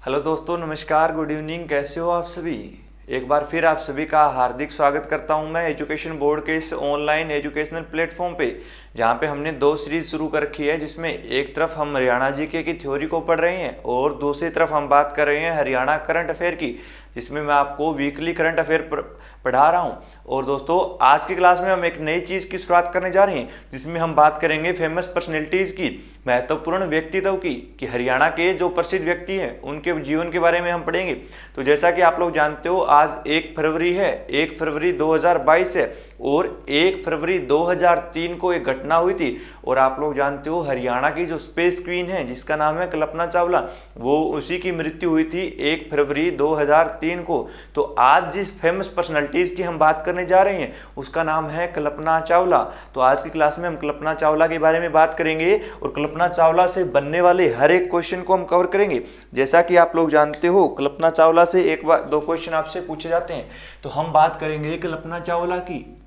Hello दोस्तों, नमस्कार, good evening. कैसे हो आप सभी? एक बार फिर आप सभी का हार्दिक स्वागत करता हूं मैं एजुकेशन बोर्ड के इस ऑनलाइन एजुकेशनल प्लेटफॉर्म पे, जहां पे हमने दो सीरीज शुरू कर रखी है, जिसमें एक तरफ हम हरियाणा जीके की थ्योरी को पढ़ रहे हैं और दूसरी तरफ हम बात कर रहे हैं हरियाणा करंट अफेयर की, जिसमें मैं आपको वीकली करंट अफेयर पढ़ा रहा हूं। और दोस्तों, आज की क्लास में हम एक नई चीज़ की शुरुआत करने जा रहे हैं, जिसमें हम बात करेंगे फेमस पर्सनैलिटीज़ की, महत्वपूर्ण व्यक्तित्व की, कि हरियाणा के जो प्रसिद्ध व्यक्ति हैं उनके जीवन के बारे में हम पढ़ेंगे। तो जैसा कि आप लोग जानते हो, आज 1 फरवरी है, 1 फरवरी 2022 है, और 1 फरवरी 2003 को एक घटना हुई थी। और आप लोग जानते हो, हरियाणा की जो स्पेस क्वीन है, जिसका नाम है कल्पना चावला, वो उसी की मृत्यु हुई थी 1 फरवरी 2003 को। तो आज जिस फेमस पर्सनालिटीज़ की हम बात करने जा रहे हैं, उसका नाम है कल्पना चावला। तो आज की क्लास में हम कल्पना चावला के बारे में बात करेंगे और कल्पना चावला से बनने वाले हर एक क्वेश्चन को हम कवर करेंगे। जैसा कि आप लोग जानते हो, कल्पना चावला से एक बार दो क्वेश्चन आपसे पूछे जाते हैं। तो हम बात करेंगे कल्पना चावला की।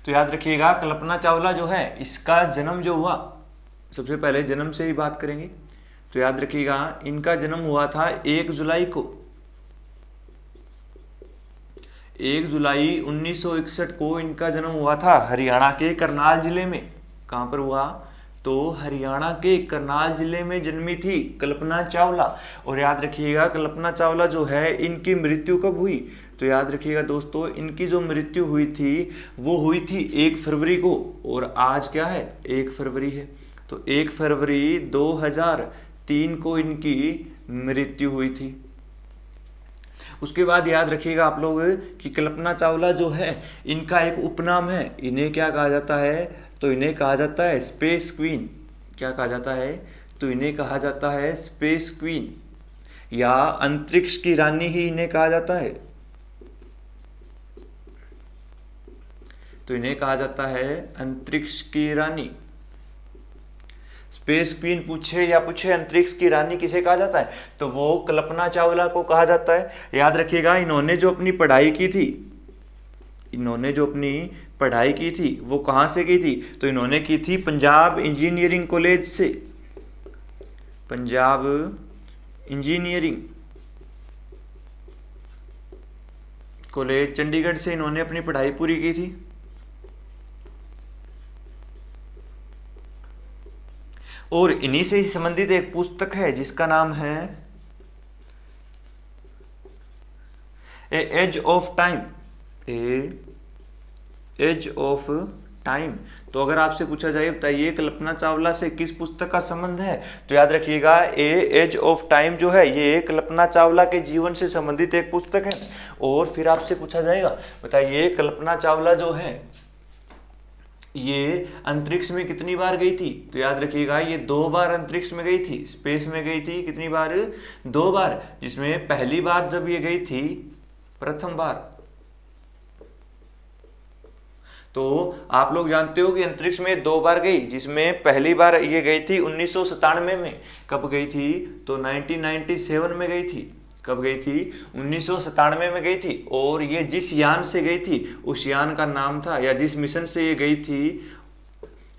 तो याद रखिएगा, कल्पना चावला जो है, इसका जन्म जो हुआ, सबसे पहले जन्म से ही बात करेंगे। तो याद रखिएगा, इनका जन्म हुआ था 1 जुलाई को, 1 जुलाई 1961 को इनका जन्म हुआ था हरियाणा के करनाल जिले में। कहां पर हुआ? तो हरियाणा के करनाल जिले में जन्मी थी कल्पना चावला। और याद रखिएगा, कल्पना चावला जो है, इनकी मृत्यु कब हुई? तो याद रखिएगा दोस्तों, इनकी जो मृत्यु हुई थी वो हुई थी 1 फरवरी को, और आज क्या है? 1 फरवरी है। तो 1 फरवरी 2003 को इनकी मृत्यु हुई थी। उसके बाद याद रखिएगा आप लोग कि कल्पना चावला जो है, इनका एक उपनाम है। इन्हें क्या कहा जाता है? तो इन्हें कहा जाता है स्पेस क्वीन। क्या कहा जाता है? तो इन्हें कहा जाता है स्पेस क्वीन, या अंतरिक्ष की रानी ही इन्हें कहा जाता है। तो इन्हें कहा जाता है अंतरिक्ष की रानी। स्पेस क्वीन पूछे या पूछे अंतरिक्ष की रानी किसे कहा जाता है, तो वो कल्पना चावला को कहा जाता है। याद रखिएगा, इन्होंने जो अपनी पढ़ाई की थी, वो कहां से की थी? तो इन्होंने की थी पंजाब इंजीनियरिंग कॉलेज से। पंजाब इंजीनियरिंग कॉलेज चंडीगढ़ से इन्होंने अपनी पढ़ाई पूरी की थी। और इन्हीं से ही संबंधित एक पुस्तक है, जिसका नाम है a age of time. Age of time. तो अगर आपसे पूछा जाए, बताइए कल्पना चावला से किस पुस्तक का संबंध है, तो याद रखिएगा, ए एज ऑफ टाइम जो है, ये कल्पना चावला के जीवन से संबंधित एक पुस्तक है। और फिर आपसे पूछा जाएगा, बताइए कल्पना चावला जो है, ये अंतरिक्ष में कितनी बार गई थी, तो याद रखिएगा, ये 2 बार अंतरिक्ष में गई थी, स्पेस में गई थी। कितनी बार? 2 बार। जिसमें पहली बार जब ये गई थी, प्रथम बार, तो आप लोग जानते हो कि अंतरिक्ष में 2 बार गई, जिसमें पहली बार ये गई थी 1997 में। कब गई थी? तो 1997 में गई थी। कब गई थी? 1997 में गई थी। और ये जिस यान से गई थी, उस यान का नाम था, या जिस मिशन से ये गई थी,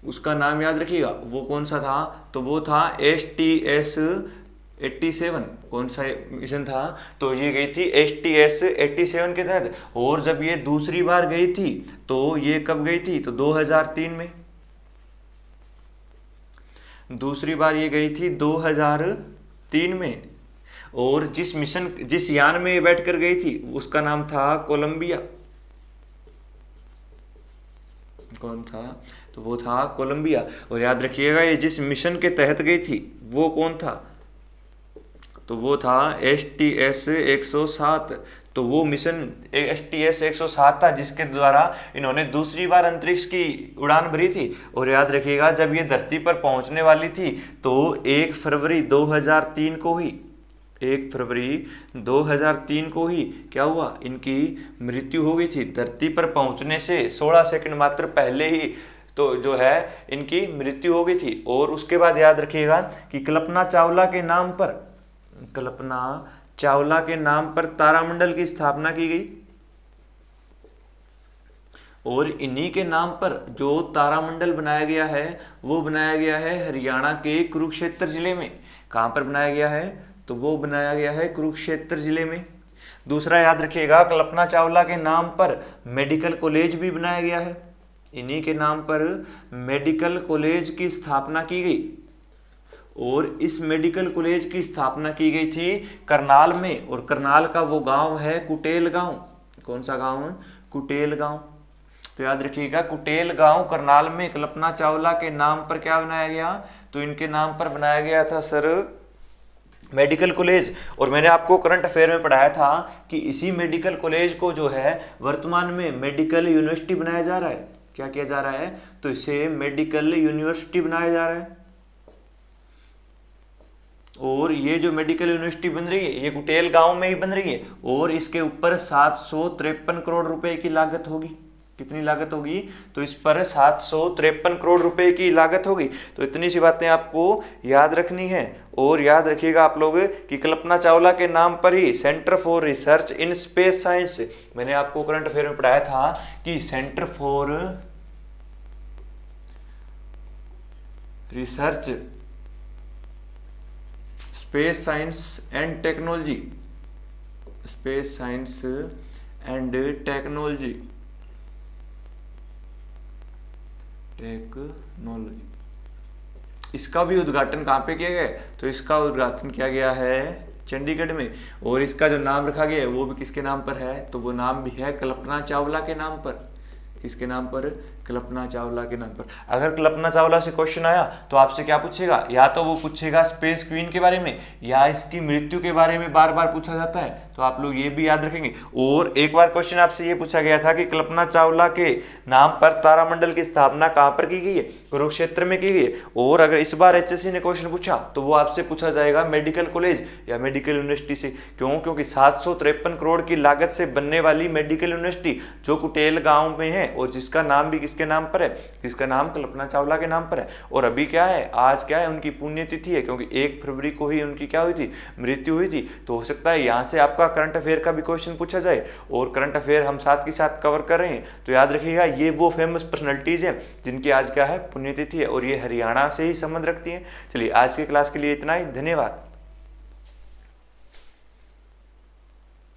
उसका नाम याद रखिएगा, वो कौन सा था? तो वो था STS-87। कौन सा मिशन था? तो ये गई थी STS-87 के तहत। और जब ये दूसरी बार गई थी, तो ये कब गई थी? तो 2003 में। दूसरी बार ये गई थी 2003 में। और जिस यान में ये बैठ कर गई थी, उसका नाम था कोलंबिया। कौन था? तो वो था कोलंबिया। और याद रखिएगा, ये जिस मिशन के तहत गई थी, वो कौन था? तो वो था STS-107। तो वो मिशन STS-107 था, जिसके द्वारा इन्होंने दूसरी बार अंतरिक्ष की उड़ान भरी थी। और याद रखिएगा, जब ये धरती पर पहुंचने वाली थी, तो 1 फरवरी 2003 को ही 1 फरवरी 2003 को ही क्या हुआ? इनकी मृत्यु हो गई थी। धरती पर पहुंचने से 16 सेकंड मात्र पहले ही तो जो है इनकी मृत्यु हो गई थी। और उसके बाद याद रखिएगा कि कल्पना चावला के नाम पर तारामंडल की स्थापना की गई। और इन्हीं के नाम पर जो तारामंडल बनाया गया है, वो बनाया गया है हरियाणा के कुरुक्षेत्र जिले में। कहाँ पर बनाया गया है, तो वो बनाया गया है कुरुक्षेत्र जिले में। दूसरा याद रखिएगा, कल्पना चावला के नाम पर मेडिकल कॉलेज भी बनाया गया है, इन्हीं के नाम पर मेडिकल कॉलेज की स्थापना की गई, और इस मेडिकल कॉलेज की स्थापना की गई थी करनाल में, और करनाल का वो गांव है कुटेल गांव। कौन सा गांव है, कुटेल गांव। तो याद रखिएगा, कुटेल गांव करनाल में कल्पना चावला के नाम पर क्या बनाया गया, तो इनके नाम पर बनाया गया था सर मेडिकल कॉलेज। और मैंने आपको करंट अफेयर में पढ़ाया था कि इसी मेडिकल कॉलेज को जो है वर्तमान में मेडिकल यूनिवर्सिटी बनाया जा रहा है। क्या किया जा रहा है, तो इसे मेडिकल यूनिवर्सिटी बनाया जा रहा है। और ये जो मेडिकल यूनिवर्सिटी बन रही है ये कुटेल गांव में ही बन रही है, और इसके ऊपर 753 करोड़ रुपए की लागत होगी। कितनी लागत होगी, तो इस पर 753 करोड़ रुपए की लागत होगी। तो इतनी सी बातें आपको याद रखनी है। और याद रखिएगा आप लोग कि कल्पना चावला के नाम पर ही centre for research in space science, मैंने आपको करंट अफेयर में पढ़ाया था कि centre for research space science and technology, space science and technology, इसका भी उद्घाटन कहाँ पे किया गया है, तो इसका उद्घाटन किया गया है चंडीगढ़ में। और इसका जो नाम रखा गया है वो भी किसके नाम पर है, तो वो नाम भी है कल्पना चावला के नाम पर। किसके नाम पर, कल्पना चावला के नाम पर। अगर कल्पना चावला से क्वेश्चन आया तो आपसे क्या पूछेगा, या तो वो पूछेगा स्पेस क्वीन के बारे में, या इसकी मृत्यु के बारे में बार बार पूछा जाता है, तो आप लोग ये भी याद रखेंगे। और एक बार क्वेश्चन आपसे ये पूछा गया था कि कल्पना चावला के नाम पर तारामंडल की स्थापना कहाँ पर की गई है, कुरुक्षेत्र में की गई है। और अगर इस बार HSC ने क्वेश्चन पूछा तो वो आपसे पूछा जाएगा मेडिकल कॉलेज या मेडिकल यूनिवर्सिटी से। क्यों, क्योंकि 753 करोड़ की लागत से बनने वाली मेडिकल यूनिवर्सिटी जो कुटेल गांव में है, और जिसका नाम भी किसके नाम पर है, जिसका नाम कल्पना चावला के नाम पर है। और अभी क्या है, आज क्या है, उनकी पुण्यतिथि है, क्योंकि 1 फरवरी को ही उनकी क्या हुई थी, मृत्यु हुई थी। तो हो सकता है यहाँ से आपका करंट अफेयर का भी क्वेश्चन पूछा जाए, और करंट अफेयर हम साथ के साथ कवर कर रहे हैं। तो याद रखिएगा ये वो फेमस पर्सनैलिटीज हैं जिनकी आज क्या है, पुण्यतिथि है, और ये हरियाणा से ही संबंध रखती है। चलिए आज की क्लास के लिए इतना ही, धन्यवाद।